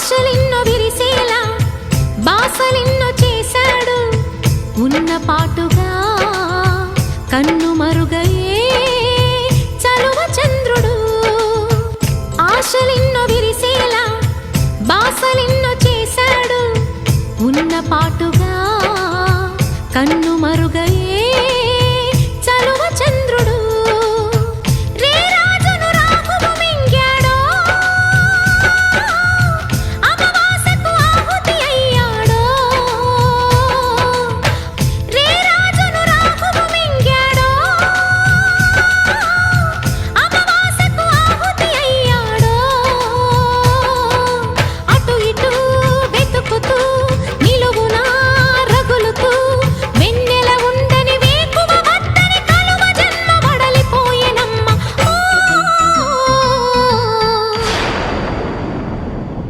ఆశలెన్నో విరిసేలా బాసలెన్నో చేశాడు ఉన్న పాటుగా కన్ను మరుగయే చలువ చంద్రుడు ఆశలెన్నో విరిసేలా బాసలెన్నో చేశాడు ఉన్న పాటుగా కన్ను మరుగయే